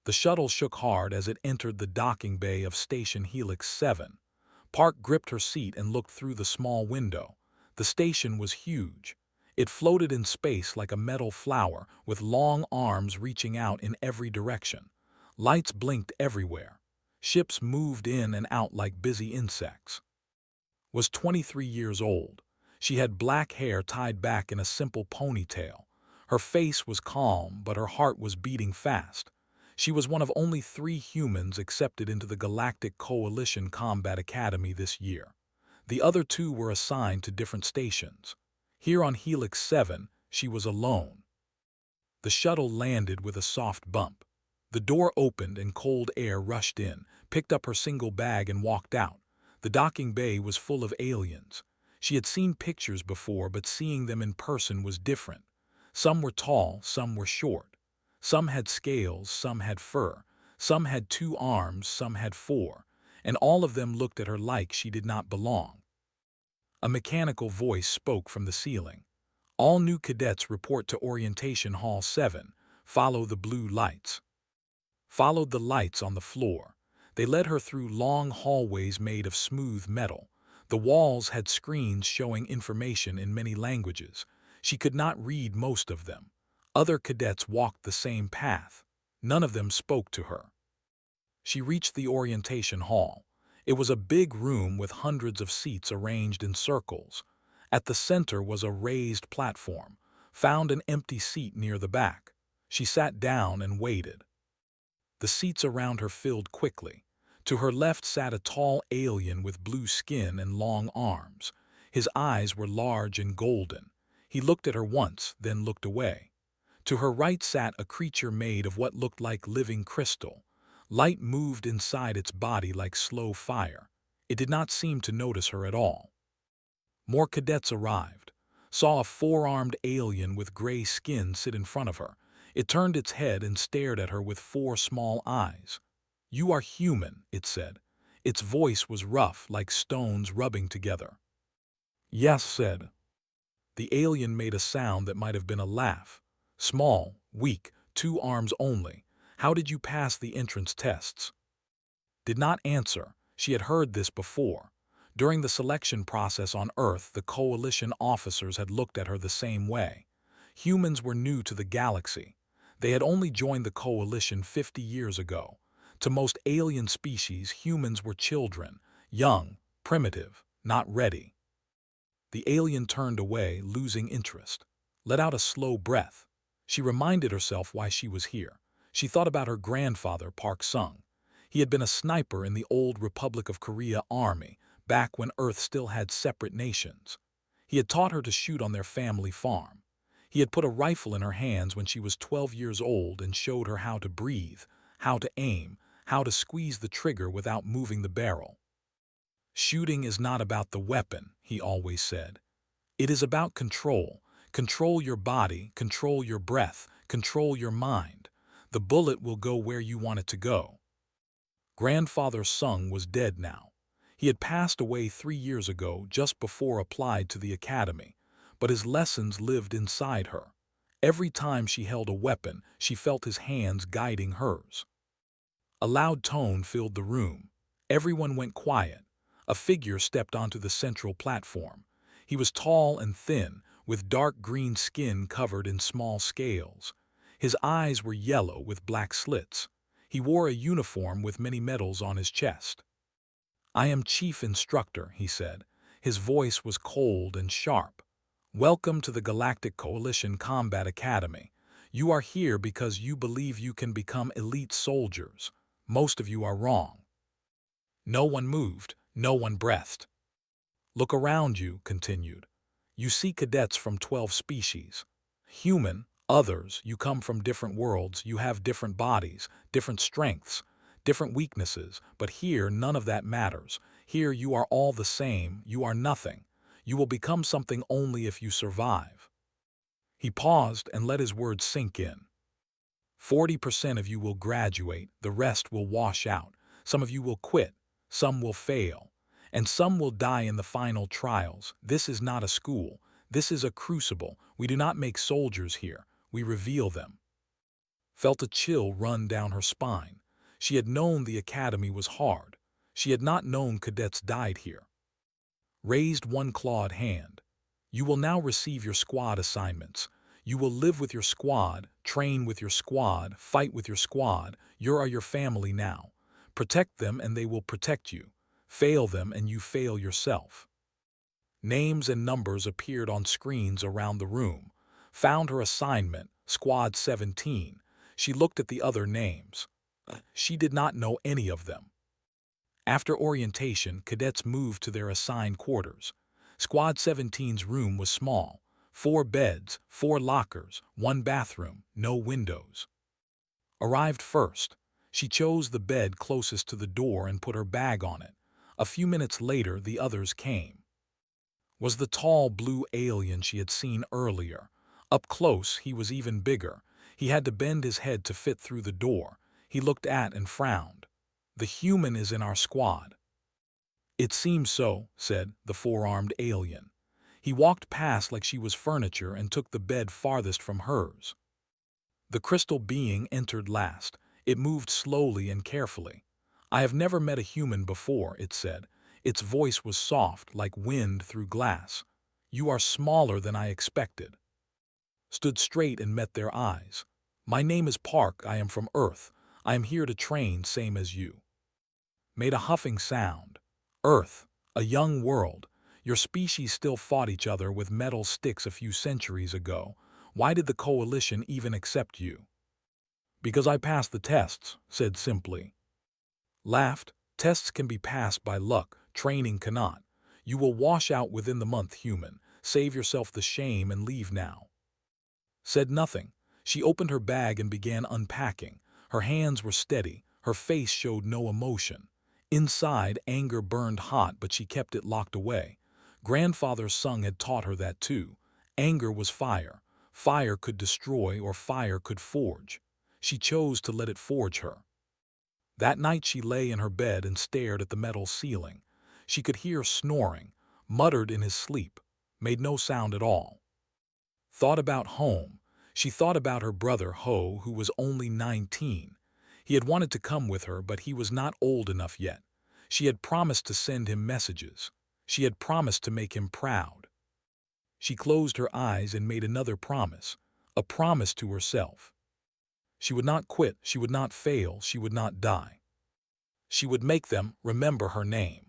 The shuttle shook hard as it entered the docking bay of Station Helix 7. Park gripped her seat and looked through the small window. The station was huge. It floated in space like a metal flower, with long arms reaching out in every direction. Lights blinked everywhere. Ships moved in and out like busy insects. Was 23 years old. She had black hair tied back in a simple ponytail. Her face was calm, but her heart was beating fast. She was one of only 3 humans accepted into the Galactic Coalition Combat Academy this year. The other 2 were assigned to different stations. Here on Helix 7, she was alone. The shuttle landed with a soft bump. The door opened and cold air rushed in, picked up her single bag and walked out. The docking bay was full of aliens. She had seen pictures before, but seeing them in person was different. Some were tall, some were short. Some had scales, some had fur. Some had 2 arms, some had 4. And all of them looked at her like she did not belong. A mechanical voice spoke from the ceiling. All new cadets report to Orientation Hall 7. Follow the blue lights. Followed the lights on the floor. They led her through long hallways made of smooth metal. The walls had screens showing information in many languages. She could not read most of them. Other cadets walked the same path. None of them spoke to her. She reached the orientation hall. It was a big room with hundreds of seats arranged in circles. At the center was a raised platform. Found an empty seat near the back. She sat down and waited. The seats around her filled quickly. To her left sat a tall alien with blue skin and long arms. His eyes were large and golden. He looked at her once, then looked away. To her right sat a creature made of what looked like living crystal. Light moved inside its body like slow fire. It did not seem to notice her at all. More cadets arrived. Saw a 4-armed alien with gray skin sit in front of her. It turned its head and stared at her with 4 small eyes. "You are human," it said. Its voice was rough, like stones rubbing together. "Yes," said. The alien made a sound that might have been a laugh. "Small, weak, 2 arms only. How did you pass the entrance tests?" Did not answer. She had heard this before. During the selection process on Earth, the Coalition officers had looked at her the same way. Humans were new to the galaxy. They had only joined the Coalition 50 years ago. To most alien species, humans were children, young, primitive, not ready. The alien turned away, losing interest. Let out a slow breath. She reminded herself why she was here. She thought about her grandfather, Park Sung. He had been a sniper in the old Republic of Korea army, back when Earth still had separate nations. He had taught her to shoot on their family farm. He had put a rifle in her hands when she was 12 years old and showed her how to breathe, how to aim, how to squeeze the trigger without moving the barrel. "Shooting is not about the weapon," he always said. "It is about control. Control your body, control your breath, control your mind. The bullet will go where you want it to go." Grandfather Sung was dead now. He had passed away 3 years ago, just before applied to the academy, but his lessons lived inside her. Every time she held a weapon, she felt his hands guiding hers. A loud tone filled the room. Everyone went quiet. A figure stepped onto the central platform. He was tall and thin, with dark green skin covered in small scales. His eyes were yellow with black slits. He wore a uniform with many medals on his chest. "I am Chief Instructor," he said. His voice was cold and sharp. "Welcome to the Galactic Coalition Combat Academy. You are here because you believe you can become elite soldiers. Most of you are wrong." No one moved, no one breathed. "Look around you," continued. "You see cadets from 12 species. Human, others, you come from different worlds, you have different bodies, different strengths, different weaknesses, but here none of that matters. Here you are all the same, you are nothing. You will become something only if you survive." He paused and let his words sink in. 40% of you will graduate, the rest will wash out. Some of you will quit, some will fail, and some will die in the final trials. This is not a school. This is a crucible. We do not make soldiers here. We reveal them. felt a chill run down her spine. She had known the academy was hard. She had not known cadets died here. Raised one clawed hand. You will now receive your squad assignments. You will live with your squad, train with your squad, fight with your squad. You are your family now. Protect them and they will protect you. Fail them and you fail yourself. Names and numbers appeared on screens around the room. Found her assignment, Squad 17. She looked at the other names. She did not know any of them. After orientation, cadets moved to their assigned quarters. Squad 17's room was small. 4 beds, 4 lockers, 1 bathroom, no windows. Arrived first. She chose the bed closest to the door and put her bag on it. A few minutes later, the others came. Was the tall blue alien she had seen earlier. Up close, he was even bigger. He had to bend his head to fit through the door. He looked at and frowned. The human is in our squad. It seems so, said the 4-armed alien. He walked past like she was furniture and took the bed farthest from hers. The crystal being entered last. It moved slowly and carefully. I have never met a human before, it said. Its voice was soft, like wind through glass. You are smaller than I expected. Stood straight and met their eyes. My name is Park, I am from Earth. I am here to train, same as you. Made a huffing sound. Earth, a young world. Your species still fought each other with metal sticks a few centuries ago. Why did the coalition even accept you? Because I passed the tests, said simply. Laughed. Tests can be passed by luck, training cannot. You will wash out within the month, human. Save yourself the shame and leave now. Said nothing. She opened her bag and began unpacking. Her hands were steady. Her face showed no emotion. Inside, anger burned hot, but she kept it locked away. Grandfather Sung had taught her that too. Anger was fire. Fire could destroy or fire could forge. She chose to let it forge her. That night she lay in her bed and stared at the metal ceiling. She could hear snoring, muttered in his sleep, made no sound at all. Thought about home. She thought about her brother Ho, who was only 19. He had wanted to come with her, but he was not old enough yet. She had promised to send him messages. She had promised to make him proud. She closed her eyes and made another promise, a promise to herself. She would not quit, she would not fail, she would not die. She would make them remember her name.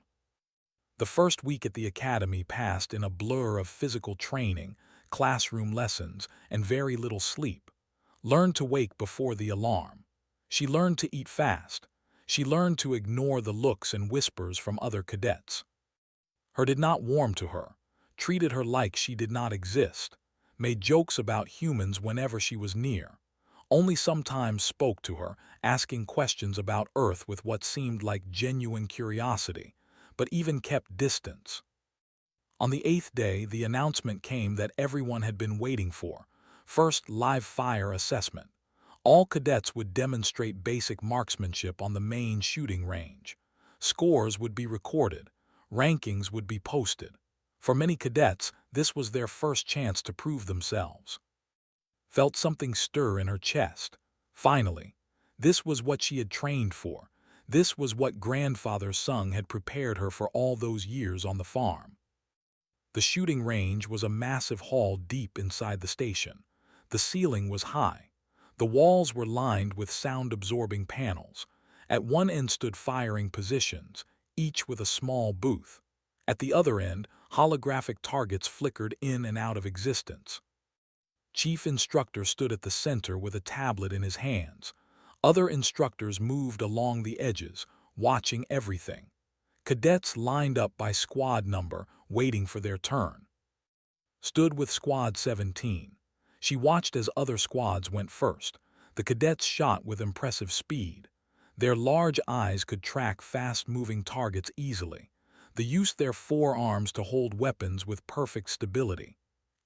The first week at the academy passed in a blur of physical training, classroom lessons, and very little sleep. Learned to wake before the alarm. She learned to eat fast. She learned to ignore the looks and whispers from other cadets. Her did not warm to her, treated her like she did not exist, made jokes about humans whenever she was near. Only sometimes spoke to her, asking questions about Earth with what seemed like genuine curiosity, but even kept distance. On the 8th day, the announcement came that everyone had been waiting for. First live fire assessment. All cadets would demonstrate basic marksmanship on the main shooting range. Scores would be recorded. Rankings would be posted. For many cadets, this was their first chance to prove themselves. Felt something stir in her chest. Finally, this was what she had trained for. This was what Grandfather Sung had prepared her for all those years on the farm. The shooting range was a massive hall deep inside the station. The ceiling was high. The walls were lined with sound-absorbing panels. At one end stood firing positions, each with a small booth. At the other end, holographic targets flickered in and out of existence. Chief Instructor stood at the center with a tablet in his hands. Other instructors moved along the edges, watching everything. Cadets lined up by squad number, waiting for their turn. Stood with Squad 17. She watched as other squads went first. The cadets shot with impressive speed. Their large eyes could track fast-moving targets easily. They used their forearms to hold weapons with perfect stability.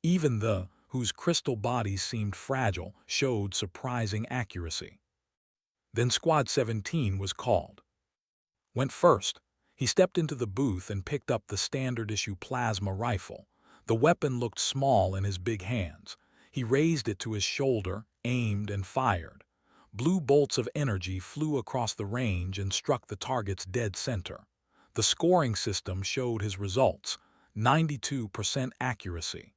Even the whose crystal bodies seemed fragile, showed surprising accuracy. Then Squad 17 was called. Went first. He stepped into the booth and picked up the standard-issue plasma rifle. The weapon looked small in his big hands. He raised it to his shoulder, aimed, and fired. Blue bolts of energy flew across the range and struck the target's dead center. The scoring system showed his results, 92% accuracy.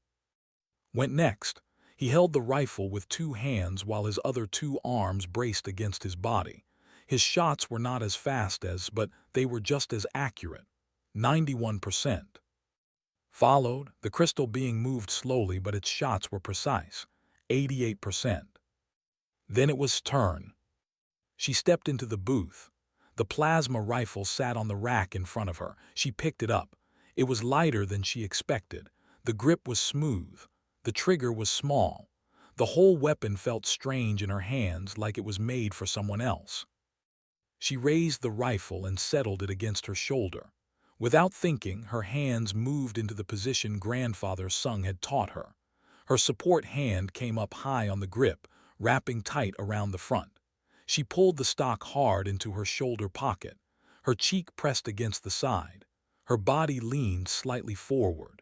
Went next. He held the rifle with two hands while his other two arms braced against his body. His shots were not as fast as, but they were just as accurate, 91%. Followed, the crystal being moved slowly but its shots were precise, 88%. Then it was turn. She stepped into the booth. The plasma rifle sat on the rack in front of her. She picked it up. It was lighter than she expected. The grip was smooth. The trigger was small. The whole weapon felt strange in her hands, like it was made for someone else. She raised the rifle and settled it against her shoulder. Without thinking, her hands moved into the position Grandfather Sung had taught her. Her support hand came up high on the grip, wrapping tight around the front. She pulled the stock hard into her shoulder pocket. Her cheek pressed against the side. Her body leaned slightly forward.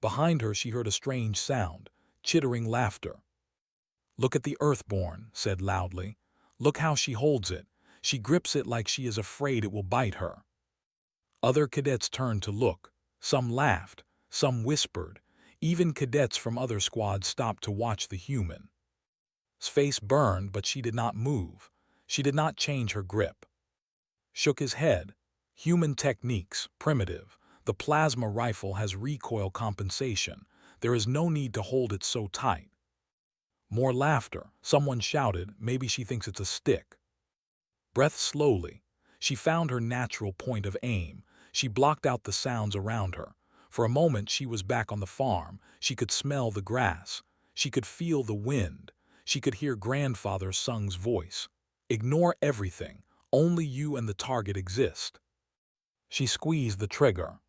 Behind her she heard a strange sound, chittering laughter. "Look at the Earthborn," said loudly. "Look how she holds it. She grips it like she is afraid it will bite her." Other cadets turned to look. Some laughed, some whispered. Even cadets from other squads stopped to watch the human. His face burned, but she did not move. She did not change her grip. Shook his head. "Human techniques, primitive. The plasma rifle has recoil compensation. There is no need to hold it so tight." More laughter. Someone shouted, "Maybe she thinks it's a stick." Breath slowly. She found her natural point of aim. She blocked out the sounds around her. For a moment she was back on the farm. She could smell the grass. She could feel the wind. She could hear Grandfather Sung's voice. "Ignore everything. Only you and the target exist." She squeezed the trigger.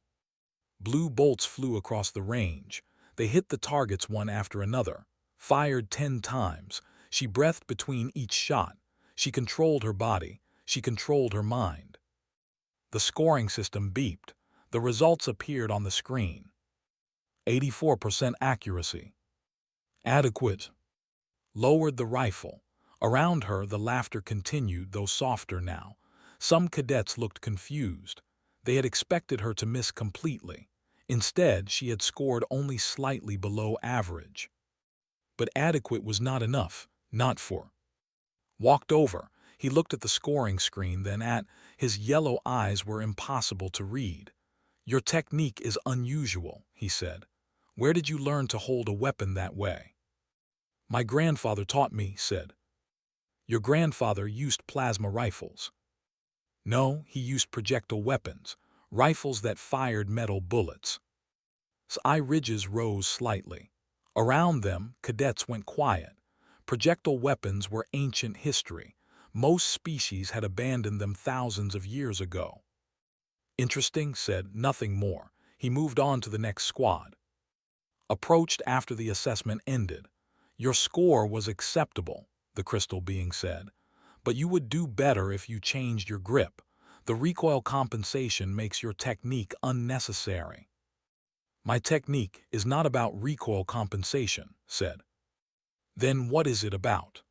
Blue bolts flew across the range. They hit the targets one after another. Fired 10 times. She breathed between each shot. She controlled her body. She controlled her mind. The scoring system beeped. The results appeared on the screen. 84% accuracy. Adequate. Lowered the rifle. Around her the laughter continued, though softer now. Some cadets looked confused. They had expected her to miss completely. Instead, she had scored only slightly below average. But adequate was not enough, not for. Walked over. He looked at the scoring screen, then at his yellow eyes were impossible to read. "Your technique is unusual," he said. "Where did you learn to hold a weapon that way?" "My grandfather taught me," said. "Your grandfather used plasma rifles." "No, he used projectile weapons, rifles that fired metal bullets." His eye ridges rose slightly. Around them, cadets went quiet. Projectile weapons were ancient history. Most species had abandoned them thousands of years ago. "Interesting," said, nothing more. He moved on to the next squad. Approached after the assessment ended. "Your score was acceptable," the crystal being said, "but you would do better if you changed your grip. The recoil compensation makes your technique unnecessary." "My technique is not about recoil compensation," said. "Then what is it about?"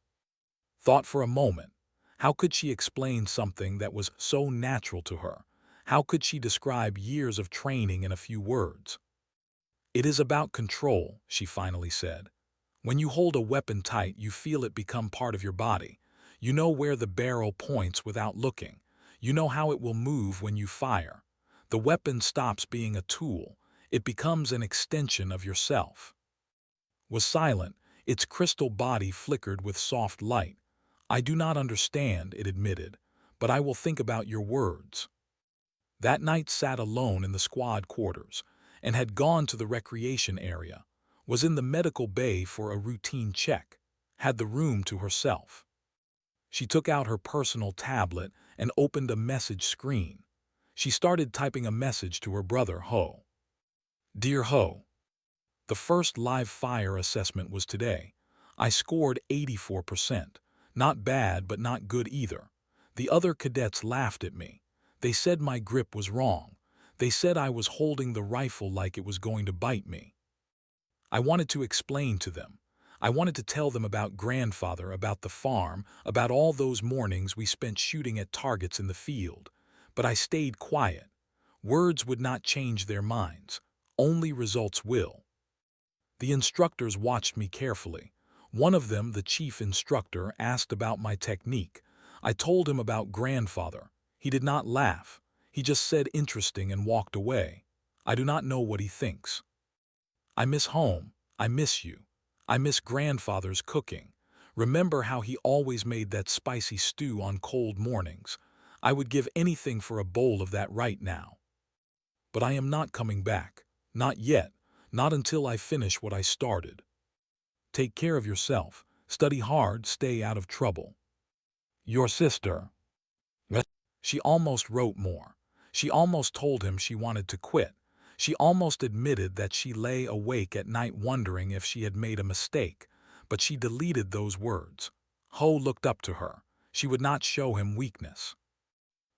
Thought for a moment. How could she explain something that was so natural to her? How could she describe years of training in a few words? "It is about control," she finally said. "When you hold a weapon tight, you feel it become part of your body. You know where the barrel points without looking. You know how it will move when you fire. The weapon stops being a tool. It becomes an extension of yourself." Was silent. Its crystal body flickered with soft light. "I do not understand," it admitted, "but I will think about your words." That night sat alone in the squad quarters, and had gone to the recreation area, was in the medical bay for a routine check, had the room to herself. She took out her personal tablet and opened a message screen. She started typing a message to her brother, Ho. "Dear Ho, the first live fire assessment was today. I scored 84%. Not bad, but not good either. The other cadets laughed at me. They said my grip was wrong. They said I was holding the rifle like it was going to bite me. I wanted to explain to them. I wanted to tell them about grandfather, about the farm, about all those mornings we spent shooting at targets in the field. But I stayed quiet. Words would not change their minds. Only results will. The instructors watched me carefully. One of them, the chief instructor, asked about my technique. I told him about grandfather. He did not laugh. He just said interesting and walked away. I do not know what he thinks. I miss home. I miss you. I miss grandfather's cooking. Remember how he always made that spicy stew on cold mornings? I would give anything for a bowl of that right now. But I am not coming back. Not yet. Not until I finish what I started. Take care of yourself. Study hard. Stay out of trouble. Your sister. She almost wrote more. She almost told him she wanted to quit. She almost admitted that she lay awake at night wondering if she had made a mistake, but she deleted those words. Ho looked up to her. She would not show him weakness.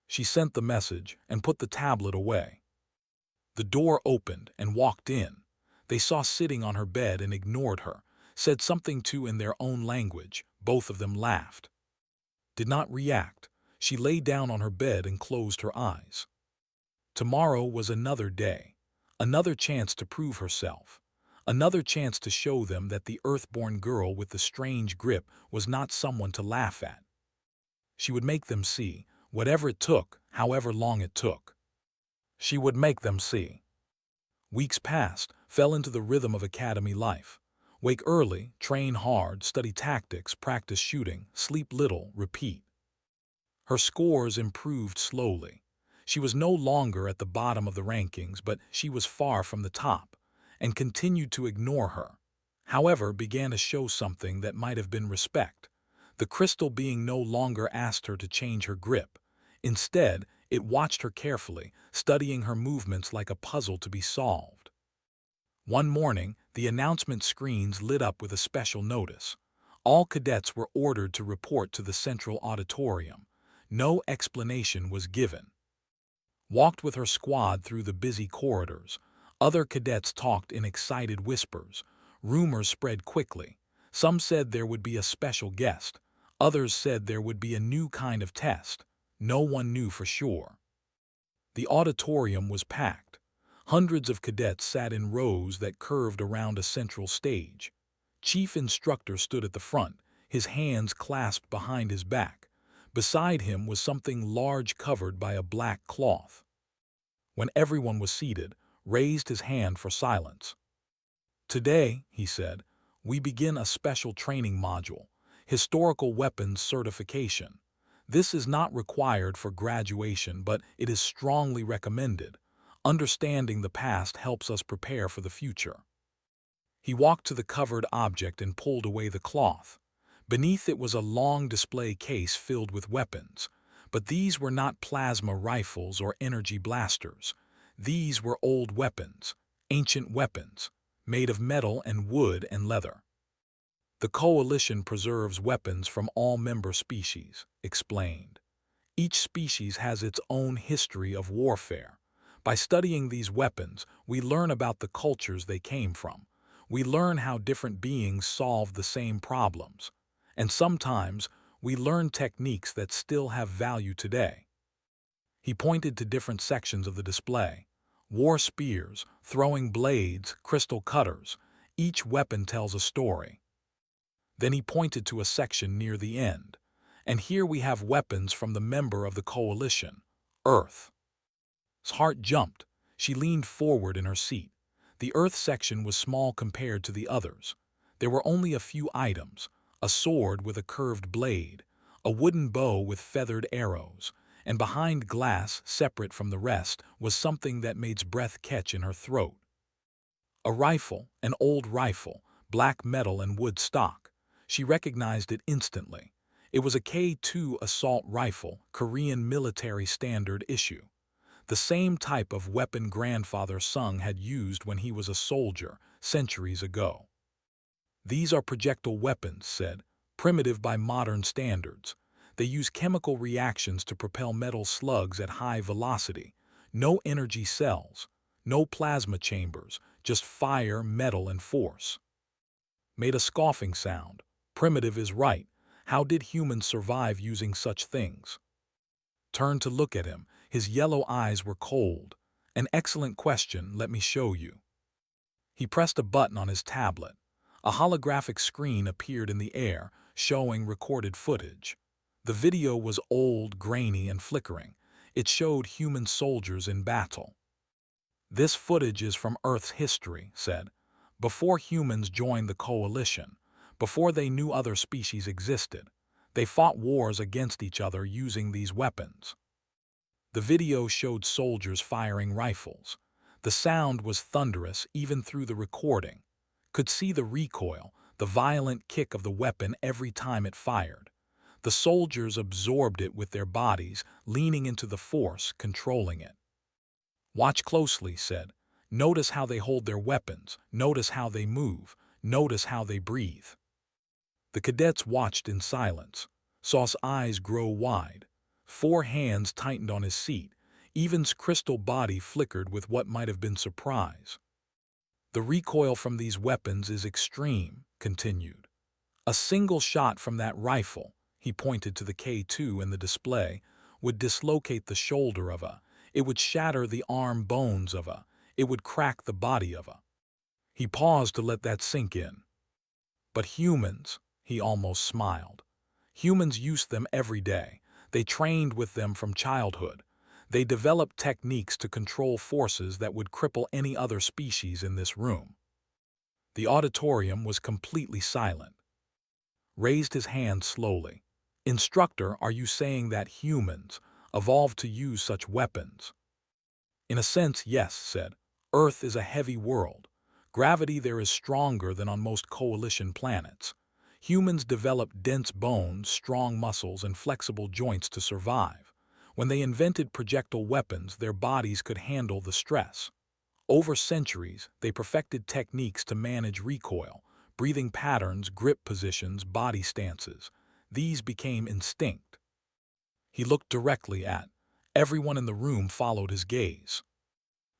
She sent the message and put the tablet away. The door opened and walked in. They saw sitting on her bed and ignored her, said something too in their own language. Both of them laughed. Did not react. She lay down on her bed and closed her eyes. Tomorrow was another day. Another chance to prove herself. Another chance to show them that the Earthborn girl with the strange grip was not someone to laugh at. She would make them see, whatever it took, however long it took. She would make them see. Weeks passed, fell into the rhythm of academy life. Wake early, train hard, study tactics, practice shooting, sleep little, repeat. Her scores improved slowly. She was no longer at the bottom of the rankings, but she was far from the top, and continued to ignore her. However, began to show something that might have been respect. The crystal being no longer asked her to change her grip. Instead, it watched her carefully, studying her movements like a puzzle to be solved. One morning, the announcement screens lit up with a special notice. All cadets were ordered to report to the central auditorium. No explanation was given. Walked with her squad through the busy corridors. Other cadets talked in excited whispers. Rumors spread quickly. Some said there would be a special guest. Others said there would be a new kind of test. No one knew for sure. The auditorium was packed. Hundreds of cadets sat in rows that curved around a central stage. Chief Instructor stood at the front, his hands clasped behind his back. Beside him was something large covered by a black cloth. When everyone was seated, raised his hand for silence. Today, he said, we begin a special training module, Historical Weapons Certification. This is not required for graduation, but it is strongly recommended. Understanding the past helps us prepare for the future. He walked to the covered object and pulled away the cloth. Beneath it was a long display case filled with weapons, but these were not plasma rifles or energy blasters. These were old weapons, ancient weapons, made of metal and wood and leather. The Coalition preserves weapons from all member species, explained. Each species has its own history of warfare. By studying these weapons, we learn about the cultures they came from. We learn how different beings solved the same problems. And sometimes, we learn techniques that still have value today. He pointed to different sections of the display. War spears, throwing blades, crystal cutters. Each weapon tells a story. Then he pointed to a section near the end. And here we have weapons from the member of the Coalition, Earth. His heart jumped. She leaned forward in her seat. The Earth section was small compared to the others. There were only a few items, a sword with a curved blade, a wooden bow with feathered arrows, and behind glass, separate from the rest, was something that made breath catch in her throat. A rifle, an old rifle, black metal and wood stock. She recognized it instantly. It was a K2 assault rifle, Korean military standard issue. The same type of weapon grandfather Sung had used when he was a soldier, centuries ago. These are projectile weapons, said, primitive by modern standards. They use chemical reactions to propel metal slugs at high velocity. No energy cells, no plasma chambers, just fire, metal, and force. made a scoffing sound. Primitive is right. How did humans survive using such things? Turned to look at him. His yellow eyes were cold. An excellent question, let me show you. He pressed a button on his tablet. A holographic screen appeared in the air, showing recorded footage. The video was old, grainy, and flickering. It showed human soldiers in battle. This footage is from Earth's history, said. Before humans joined the coalition, before they knew other species existed, they fought wars against each other using these weapons. The video showed soldiers firing rifles. The sound was thunderous even through the recording. Could see the recoil, the violent kick of the weapon every time it fired. The soldiers absorbed it with their bodies, leaning into the force, controlling it. Watch closely, said. Notice how they hold their weapons, notice how they move, notice how they breathe. The cadets watched in silence. Saw's eyes grow wide. 4 hands tightened on his seat. Evan's crystal body flickered with what might have been surprise. The recoil from these weapons is extreme, continued. A single shot from that rifle, he pointed to the K2 in the display, would dislocate the shoulder of a, it would shatter the arm bones of a, it would crack the body of a. He paused to let that sink in. But humans, he almost smiled. Humans used them every day. They trained with them from childhood. They developed techniques to control forces that would cripple any other species in this room. The auditorium was completely silent. Raised his hand slowly. Instructor, are you saying that humans evolved to use such weapons? In a sense, yes, said. Earth is a heavy world. Gravity there is stronger than on most coalition planets. Humans developed dense bones, strong muscles, and flexible joints to survive. When they invented projectile weapons, their bodies could handle the stress. Over centuries, they perfected techniques to manage recoil, breathing patterns, grip positions, body stances. These became instinct. He looked directly at. Everyone in the room followed his gaze.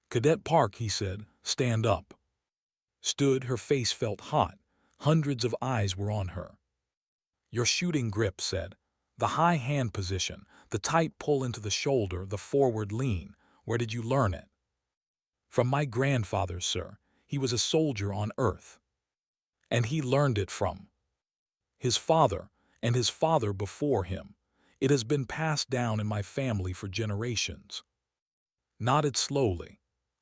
Cadet Park, he said, stand up. Stood, her face felt hot. Hundreds of eyes were on her. Your shooting grip, said. The high hand position, the tight pull into the shoulder, the forward lean. Where did you learn it? From my grandfather, sir. He was a soldier on Earth. And he learned it from his father and his father before him. It has been passed down in my family for generations. Nodded slowly.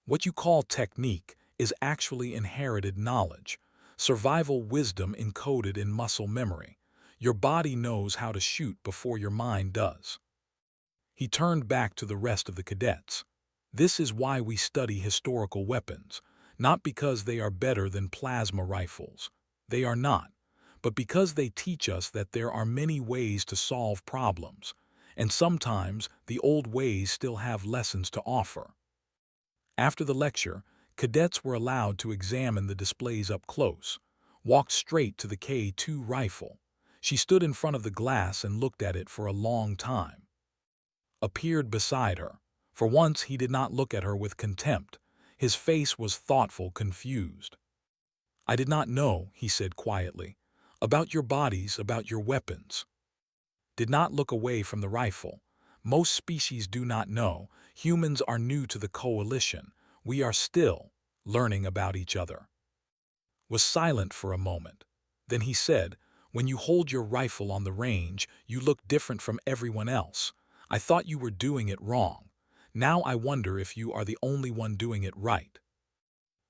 What you call technique is actually inherited knowledge, survival wisdom encoded in muscle memory. Your body knows how to shoot before your mind does. He turned back to the rest of the cadets. This is why we study historical weapons, not because they are better than plasma rifles. They are not, but because they teach us that there are many ways to solve problems, and sometimes the old ways still have lessons to offer. After the lecture, cadets were allowed to examine the displays up close, walked straight to the K2 rifle. She stood in front of the glass and looked at it for a long time. Appeared beside her. For once he did not look at her with contempt. His face was thoughtful, confused. I did not know, he said quietly, about your bodies, about your weapons. Did not look away from the rifle. Most species do not know. Humans are new to the coalition. We are still learning about each other. Was silent for a moment. Then he said, when you hold your rifle on the range, you look different from everyone else. I thought you were doing it wrong. Now I wonder if you are the only one doing it right.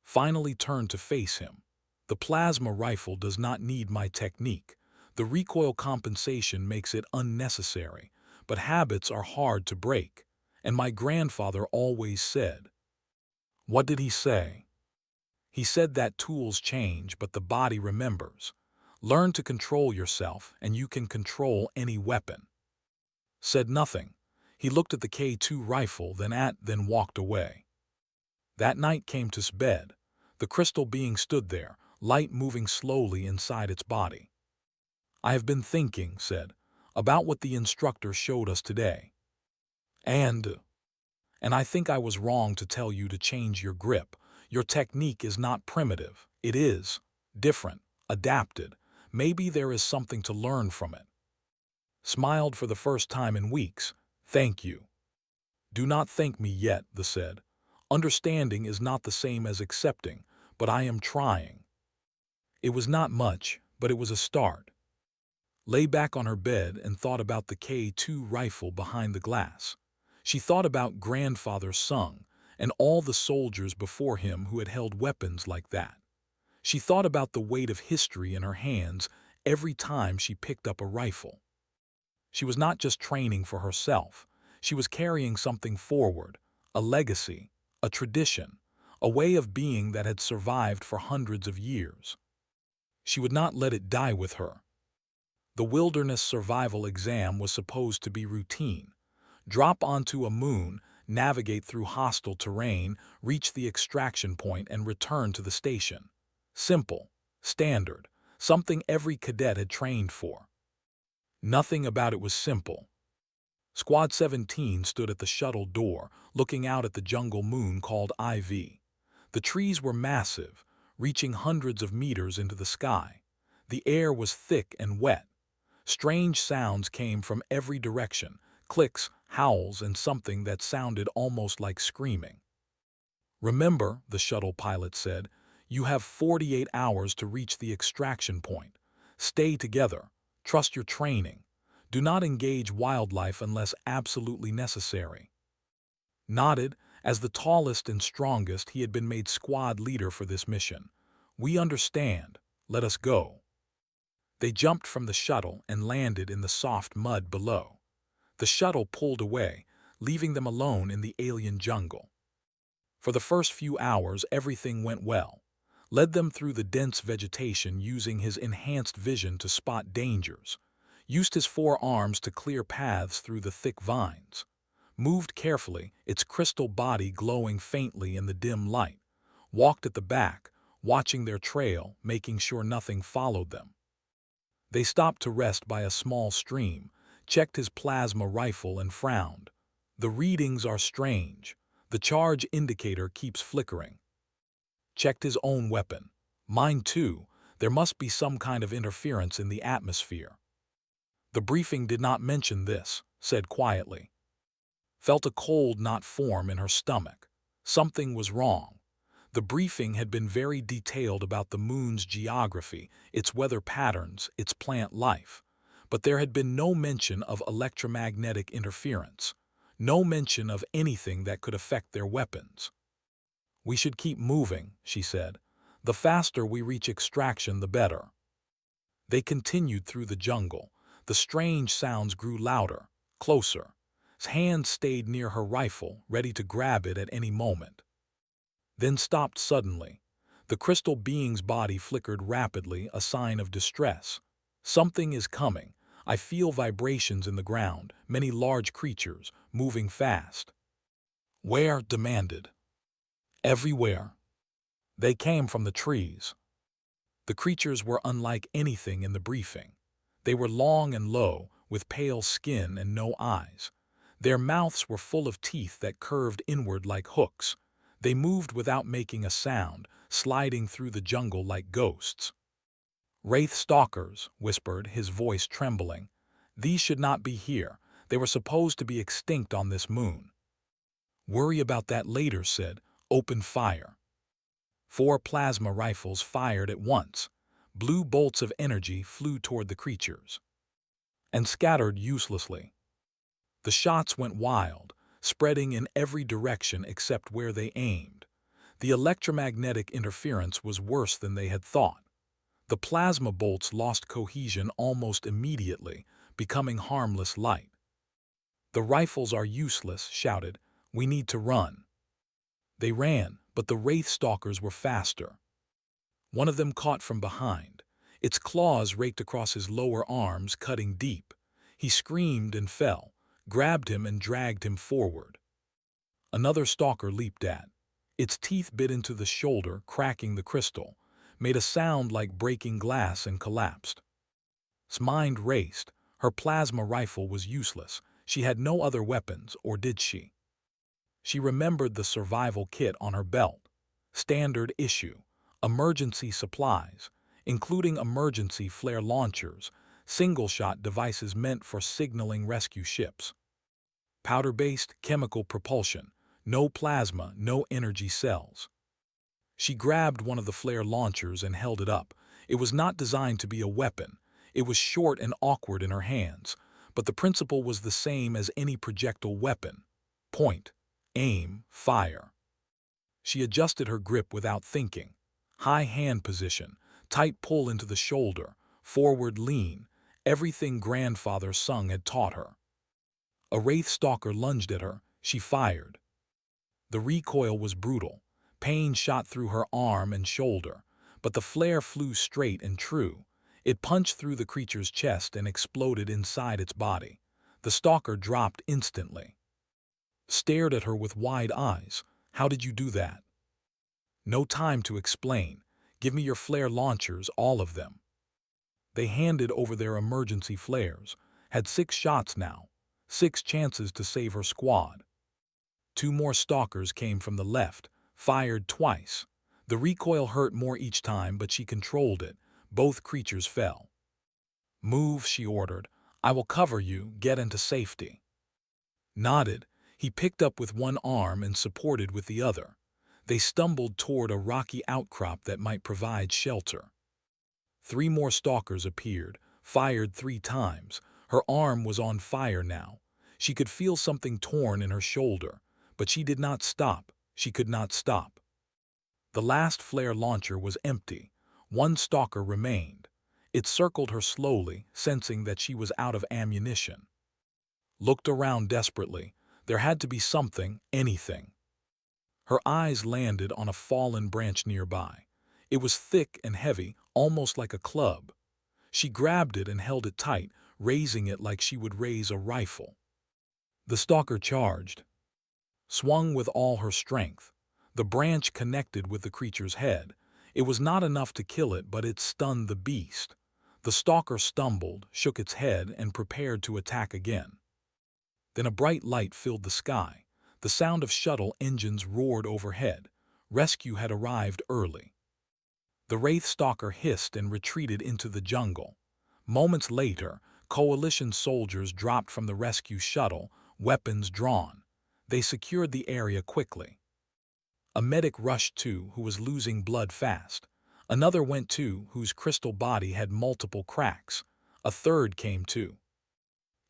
Finally turned to face him. The plasma rifle does not need my technique. The recoil compensation makes it unnecessary, but habits are hard to break. And my grandfather always said. What did he say? He said that tools change, but the body remembers. Learn to control yourself, and you can control any weapon. Said nothing. He looked at the K2 rifle, then walked away. That night came to bed. The crystal being stood there, light moving slowly inside its body. I have been thinking, said, about what the instructor showed us today. And I think I was wrong to tell you to change your grip. Your technique is not primitive. It is different, adapted. Maybe there is something to learn from it. Smiled for the first time in weeks. Thank you. Do not thank me yet, the said. Understanding is not the same as accepting, but I am trying. It was not much, but it was a start. Lay back on her bed and thought about the K2 rifle behind the glass. She thought about grandfather Sung and all the soldiers before him who had held weapons like that. She thought about the weight of history in her hands every time she picked up a rifle. She was not just training for herself. She was carrying something forward, a legacy, a tradition, a way of being that had survived for hundreds of years. She would not let it die with her. The wilderness survival exam was supposed to be routine. Drop onto a moon, navigate through hostile terrain, reach the extraction point, and return to the station. Simple, standard, something every cadet had trained for. Nothing about it was simple. Squad 17 stood at the shuttle door, looking out at the jungle moon called IV. The trees were massive, reaching hundreds of meters into the sky. The air was thick and wet. Strange sounds came from every direction, clicks, howls, and something that sounded almost like screaming. Remember, the shuttle pilot said, you have 48 hours to reach the extraction point. Stay together. Trust your training. Do not engage wildlife unless absolutely necessary. Nodded, as the tallest and strongest, he had been made squad leader for this mission. We understand. Let us go. They jumped from the shuttle and landed in the soft mud below. The shuttle pulled away, leaving them alone in the alien jungle. For the first few hours, everything went well. Led them through the dense vegetation using his enhanced vision to spot dangers. Used his 4 arms to clear paths through the thick vines. Moved carefully, its crystal body glowing faintly in the dim light. Walked at the back, watching their trail, making sure nothing followed them. They stopped to rest by a small stream, checked his plasma rifle and frowned. The readings are strange. The charge indicator keeps flickering. Checked his own weapon. Mine too. There must be some kind of interference in the atmosphere. The briefing did not mention this, said quietly. Felt a cold knot form in her stomach. Something was wrong. The briefing had been very detailed about the moon's geography, its weather patterns, its plant life. But there had been no mention of electromagnetic interference. No mention of anything that could affect their weapons. We should keep moving, she said. The faster we reach extraction, the better. They continued through the jungle. The strange sounds grew louder, closer. His hand stayed near her rifle, ready to grab it at any moment. Then stopped suddenly. The crystal being's body flickered rapidly, a sign of distress. Something is coming. I feel vibrations in the ground, many large creatures, moving fast. Where? Demanded. Everywhere. They came from the trees. The creatures were unlike anything in the briefing. They were long and low, with pale skin and no eyes. Their mouths were full of teeth that curved inward like hooks. They moved without making a sound, sliding through the jungle like ghosts. Wraith stalkers, whispered, his voice trembling. These should not be here. They were supposed to be extinct on this moon. Worry about that later, said. Open fire. 4 plasma rifles fired at once. Blue bolts of energy flew toward the creatures and scattered uselessly. The shots went wild, spreading in every direction except where they aimed. The electromagnetic interference was worse than they had thought. The plasma bolts lost cohesion almost immediately, becoming harmless light. The rifles are useless, shouted. We need to run. They ran, but the wraith stalkers were faster. One of them caught from behind. Its claws raked across his lower arms, cutting deep. He screamed and fell, grabbed him and dragged him forward. Another stalker leaped at. Its teeth bit into the shoulder, cracking the crystal, made a sound like breaking glass and collapsed. His mind raced. Her plasma rifle was useless. She had no other weapons, or did she? She remembered the survival kit on her belt. Standard issue. Emergency supplies. including emergency flare launchers, single-shot devices meant for signaling rescue ships. Powder-based chemical propulsion, no plasma, no energy cells. She grabbed one of the flare launchers and held it up. It was not designed to be a weapon. It was short and awkward in her hands, but the principle was the same as any projectile weapon. Point, aim, fire. She adjusted her grip without thinking. High hand position, tight pull into the shoulder, forward lean, everything grandfather Sung had taught her. A wraith stalker lunged at her. She fired. The recoil was brutal. Pain shot through her arm and shoulder, but the flare flew straight and true. It punched through the creature's chest and exploded inside its body. The stalker dropped instantly. Stared at her with wide eyes. How did you do that? No time to explain. Give me your flare launchers, all of them. They handed over their emergency flares. Had 6 shots now. 6 chances to save her squad. 2 more stalkers came from the left, fired twice. The recoil hurt more each time, but she controlled it. Both creatures fell. Move, she ordered. I will cover you. Get into safety. Nodded. He picked up with one arm and supported with the other. They stumbled toward a rocky outcrop that might provide shelter. 3 more stalkers appeared, fired 3 times. Her arm was on fire now. She could feel something torn in her shoulder, but she did not stop. She could not stop. The last flare launcher was empty. 1 stalker remained. It circled her slowly, sensing that she was out of ammunition. Looked around desperately. There had to be something, anything. Her eyes landed on a fallen branch nearby. It was thick and heavy, almost like a club. She grabbed it and held it tight, raising it like she would raise a rifle. The stalker charged. Swung with all her strength. The branch connected with the creature's head. It was not enough to kill it, but it stunned the beast. The stalker stumbled, shook its head, and prepared to attack again. Then a bright light filled the sky. The sound of shuttle engines roared overhead. Rescue had arrived early. The wraith stalker hissed and retreated into the jungle. Moments later, coalition soldiers dropped from the rescue shuttle, weapons drawn. They secured the area quickly. A medic rushed too, who was losing blood fast. Another went too, whose crystal body had multiple cracks. A third came too.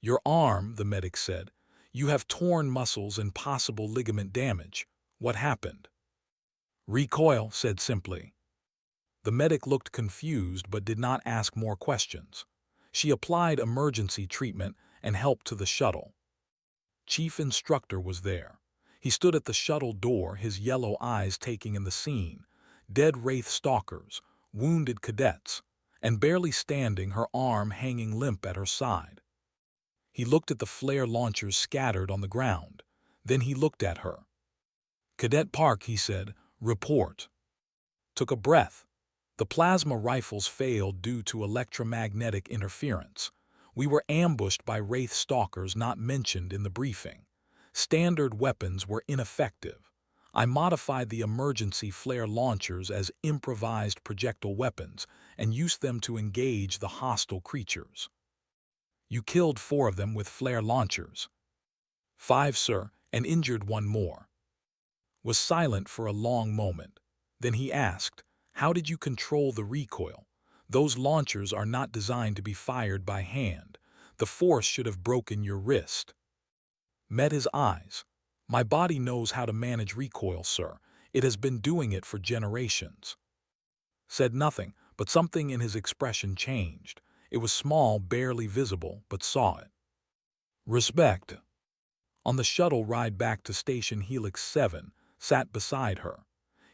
Your arm, the medic said. You have torn muscles and possible ligament damage. What happened? Recoil, said simply. The medic looked confused but did not ask more questions. She applied emergency treatment and helped to the shuttle. Chief Instructor was there. He stood at the shuttle door, his yellow eyes taking in the scene. Dead wraith stalkers, wounded cadets, and barely standing, her arm hanging limp at her side. He looked at the flare launchers scattered on the ground. Then he looked at her. Cadet Park, he said, report. Took a breath. The plasma rifles failed due to electromagnetic interference. We were ambushed by wraith stalkers not mentioned in the briefing. Standard weapons were ineffective. I modified the emergency flare launchers as improvised projectile weapons and used them to engage the hostile creatures. You killed 4 of them with flare launchers. 5, sir, and injured 1 more. Was silent for a long moment. Then he asked, how did you control the recoil? Those launchers are not designed to be fired by hand. The force should have broken your wrist. Met his eyes. My body knows how to manage recoil, sir. It has been doing it for generations. Said nothing, but something in his expression changed. It was small, barely visible, but saw it. Respect. On the shuttle ride back to Station Helix 7, sat beside her.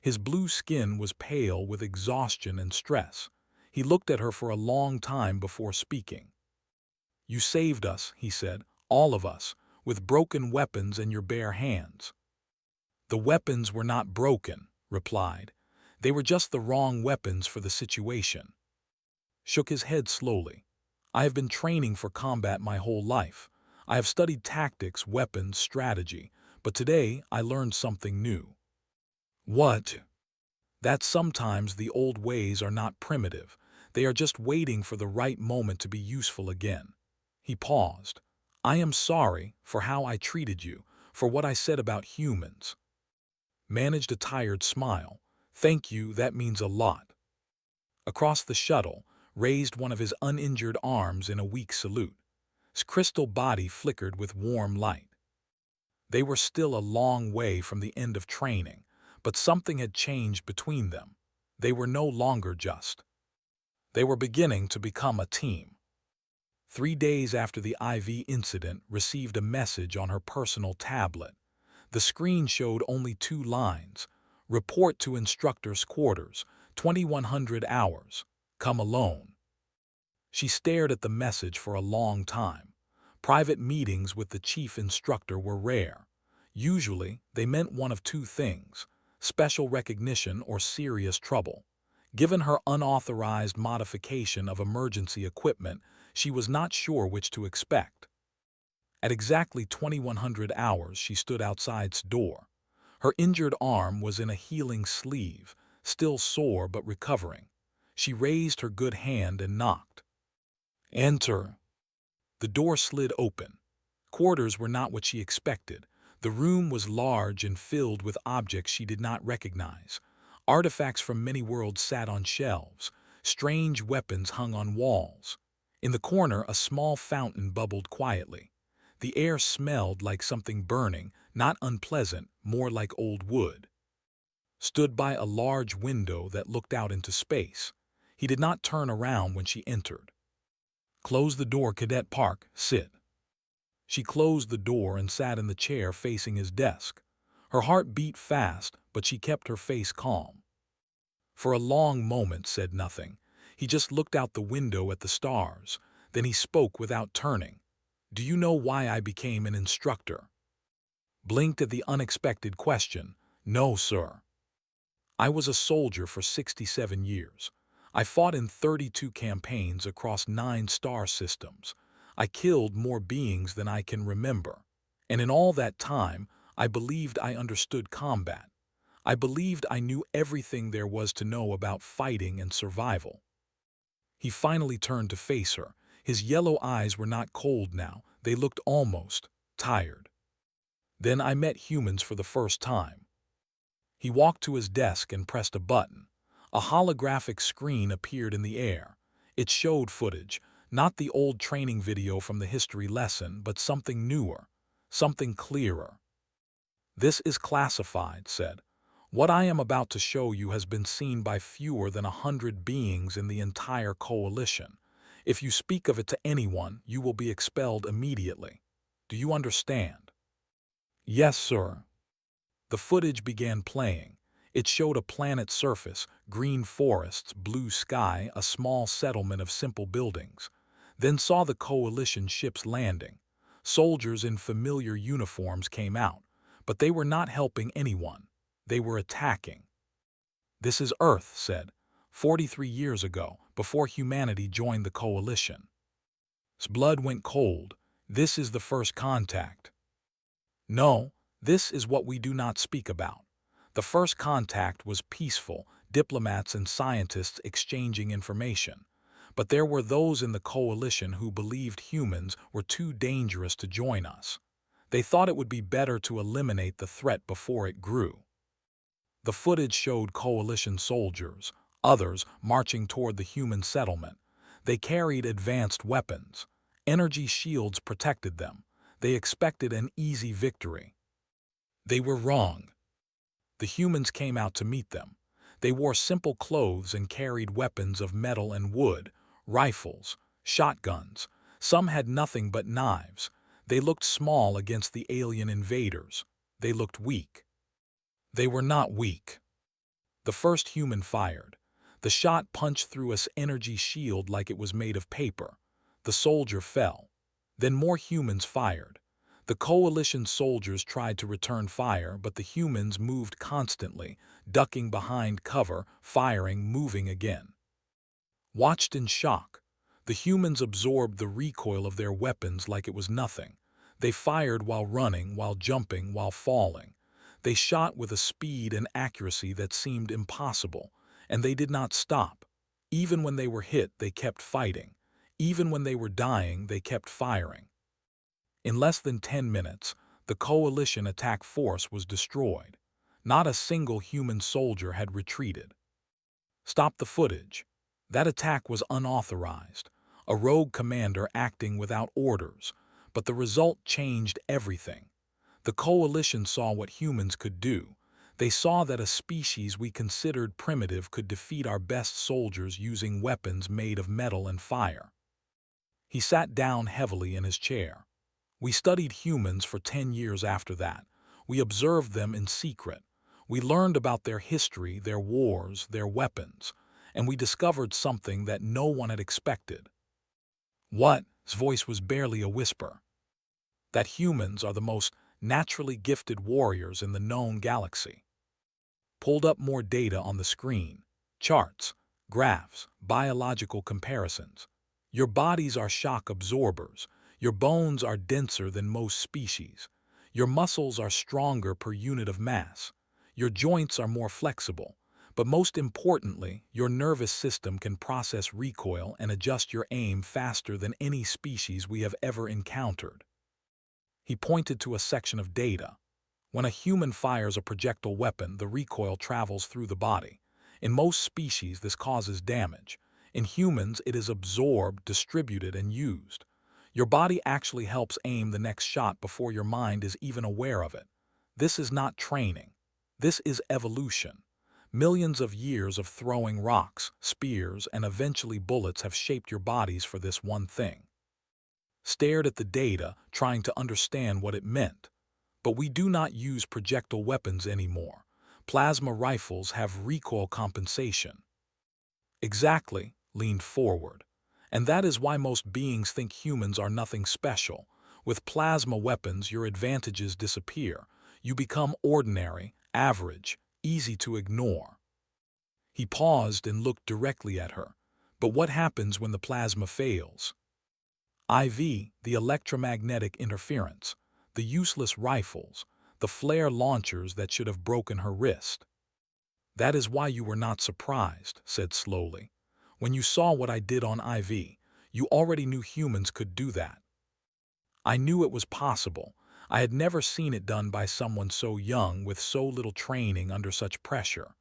His blue skin was pale with exhaustion and stress. He looked at her for a long time before speaking. You saved us, he said, all of us, with broken weapons and your bare hands. The weapons were not broken, replied. They were just the wrong weapons for the situation. Shook his head slowly. I have been training for combat my whole life. I have studied tactics, weapons, strategy, but today I learned something new. What? That sometimes the old ways are not primitive. They are just waiting for the right moment to be useful again. He paused. I am sorry for how I treated you, for what I said about humans. Managed a tired smile. Thank you, that means a lot. Across the shuttle, raised one of his uninjured arms in a weak salute. His crystal body flickered with warm light. They were still a long way from the end of training, but something had changed between them. They were no longer just. They were beginning to become a team. 3 days after the IV incident, received a message on her personal tablet. The screen showed only 2 lines. Report to instructor's quarters, 2100 hours. Come alone. She stared at the message for a long time. Private meetings with the chief instructor were rare. Usually, they meant one of 2 things: special recognition or serious trouble. Given her unauthorized modification of emergency equipment, she was not sure which to expect. At exactly 2100 hours, she stood outside's door. Her injured arm was in a healing sleeve, still sore but recovering. She raised her good hand and knocked. Enter. The door slid open. Quarters were not what she expected. The room was large and filled with objects she did not recognize. Artifacts from many worlds sat on shelves. Strange weapons hung on walls. In the corner, a small fountain bubbled quietly. The air smelled like something burning, not unpleasant, more like old wood. Stood by a large window that looked out into space. He did not turn around when she entered. Close the door, Cadet Park. Sit. She closed the door and sat in the chair facing his desk. Her heart beat fast, but she kept her face calm. For a long moment said nothing. He just looked out the window at the stars. Then he spoke without turning. Do you know why I became an instructor? Blinked at the unexpected question. No, sir. I was a soldier for 67 years. I fought in 32 campaigns across 9 star systems. I killed more beings than I can remember. And in all that time, I believed I understood combat. I believed I knew everything there was to know about fighting and survival. He finally turned to face her. His yellow eyes were not cold now. They looked almost tired. Then I met humans for the first time. He walked to his desk and pressed a button. A holographic screen appeared in the air. It showed footage, not the old training video from the history lesson, but something newer, something clearer. This is classified, said. What I am about to show you has been seen by fewer than 100 beings in the entire coalition. If you speak of it to anyone, you will be expelled immediately. Do you understand? Yes, sir. The footage began playing. It showed a planet's surface, green forests, blue sky, a small settlement of simple buildings. Then saw the coalition ships landing. Soldiers in familiar uniforms came out, but they were not helping anyone. They were attacking. This is Earth, said, 43 years ago, before humanity joined the coalition. His blood went cold. This is the first contact. No, this is what we do not speak about. The first contact was peaceful, diplomats and scientists exchanging information. But there were those in the coalition who believed humans were too dangerous to join us. They thought it would be better to eliminate the threat before it grew. The footage showed coalition soldiers, others marching toward the human settlement. They carried advanced weapons. Energy shields protected them. They expected an easy victory. They were wrong. The humans came out to meet them. They wore simple clothes and carried weapons of metal and wood, rifles, shotguns. Some had nothing but knives. They looked small against the alien invaders. They looked weak. They were not weak. The first human fired. The shot punched through an energy shield like it was made of paper. The soldier fell. Then more humans fired. The coalition soldiers tried to return fire, but the humans moved constantly, ducking behind cover, firing, moving again. Watched in shock. The humans absorbed the recoil of their weapons like it was nothing. They fired while running, while jumping, while falling. They shot with a speed and accuracy that seemed impossible, and they did not stop. Even when they were hit, they kept fighting. Even when they were dying, they kept firing. In less than 10 minutes, the coalition attack force was destroyed. Not a single human soldier had retreated. Stop the footage. That attack was unauthorized, a rogue commander acting without orders, but the result changed everything. The coalition saw what humans could do. They saw that a species we considered primitive could defeat our best soldiers using weapons made of metal and fire. He sat down heavily in his chair. We studied humans for 10 years after that. We observed them in secret. We learned about their history, their wars, their weapons, and we discovered something that no one had expected. What? His voice was barely a whisper. That humans are the most naturally gifted warriors in the known galaxy. Pulled up more data on the screen. Charts, graphs, biological comparisons. Your bodies are shock absorbers. Your bones are denser than most species. Your muscles are stronger per unit of mass. Your joints are more flexible. But most importantly, your nervous system can process recoil and adjust your aim faster than any species we have ever encountered. He pointed to a section of data. When a human fires a projectile weapon, the recoil travels through the body. In most species, this causes damage. In humans, it is absorbed, distributed, and used. Your body actually helps aim the next shot before your mind is even aware of it. This is not training. This is evolution. Millions of years of throwing rocks, spears, and eventually bullets have shaped your bodies for this one thing. Stared at the data, trying to understand what it meant. But we do not use projectile weapons anymore. Plasma rifles have recoil compensation. Exactly, leaned forward. And that is why most beings think humans are nothing special. With plasma weapons, your advantages disappear. You become ordinary, average, easy to ignore. He paused and looked directly at her. But what happens when the plasma fails? IV, the electromagnetic interference, the useless rifles, the flare launchers that should have broken her wrist. That is why you were not surprised, said slowly. When you saw what I did on IV, you already knew humans could do that. I knew it was possible. I had never seen it done by someone so young with so little training under such pressure.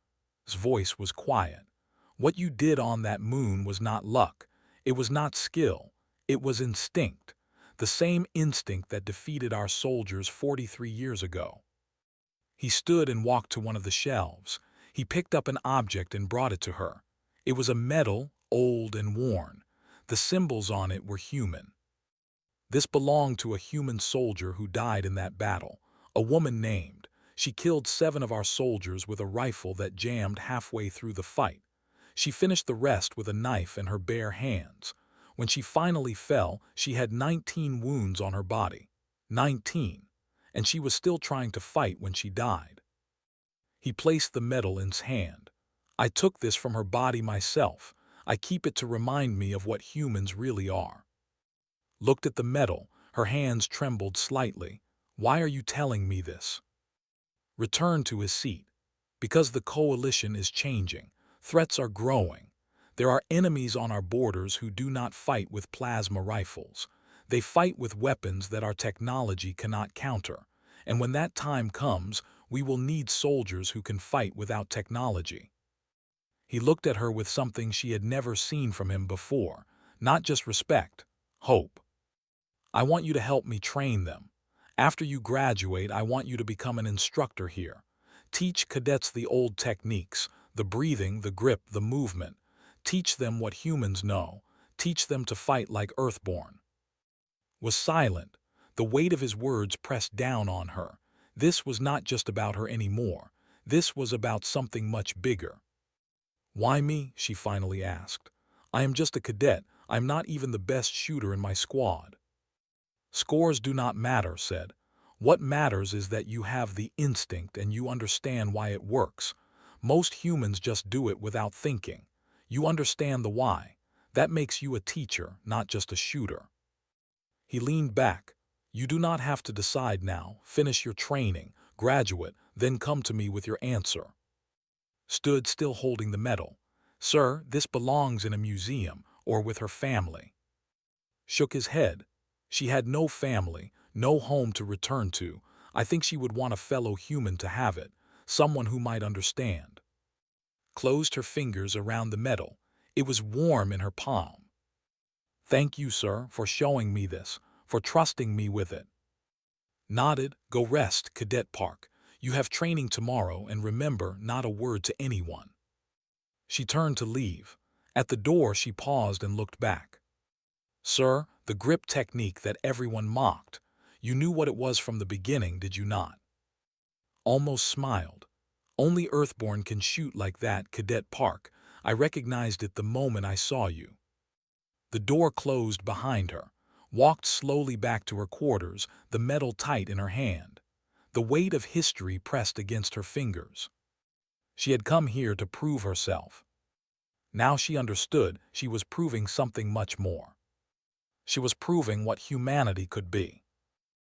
His voice was quiet. What you did on that moon was not luck. It was not skill. It was instinct. The same instinct that defeated our soldiers 43 years ago. He stood and walked to one of the shelves. He picked up an object and brought it to her. It was a medal, old and worn. The symbols on it were human. This belonged to a human soldier who died in that battle, a woman named. She killed 7 of our soldiers with a rifle that jammed halfway through the fight. She finished the rest with a knife in her bare hands. When she finally fell, she had 19 wounds on her body. 19. And she was still trying to fight when she died. He placed the medal in his hand. I took this from her body myself. I keep it to remind me of what humans really are. Looked at the medal. Her hands trembled slightly. Why are you telling me this? Returned to his seat. Because the coalition is changing. Threats are growing. There are enemies on our borders who do not fight with plasma rifles. They fight with weapons that our technology cannot counter. And when that time comes, we will need soldiers who can fight without technology. He looked at her with something she had never seen from him before. Not just respect, hope. I want you to help me train them. After you graduate, I want you to become an instructor here. Teach cadets the old techniques, the breathing, the grip, the movement. Teach them what humans know. Teach them to fight like Earthborn. Was silent. The weight of his words pressed down on her. This was not just about her anymore. This was about something much bigger. Why me? She finally asked. I am just a cadet. I am not even the best shooter in my squad. Scores do not matter, said. What matters is that you have the instinct and you understand why it works. Most humans just do it without thinking. You understand the why. That makes you a teacher, not just a shooter. He leaned back. You do not have to decide now. Finish your training, graduate, then come to me with your answer. Stood still holding the medal. "Sir, this belongs in a museum or with her family." Shook his head. She had no family, no home to return to. I think she would want a fellow human to have it, someone who might understand. Closed her fingers around the metal. It was warm in her palm. "Thank you, sir, for showing me this, for trusting me with it." Nodded. "Go rest, Cadet Park. You have training tomorrow, and remember, not a word to anyone." She turned to leave. At the door she paused and looked back. "Sir, the grip technique that everyone mocked. You knew what it was from the beginning, did you not?" Almost smiled. "Only Earthborn can shoot like that, Cadet Park. I recognized it the moment I saw you." The door closed behind her. Walked slowly back to her quarters, the metal tight in her hand. The weight of history pressed against her fingers. She had come here to prove herself. Now she understood she was proving something much more. She was proving what humanity could be.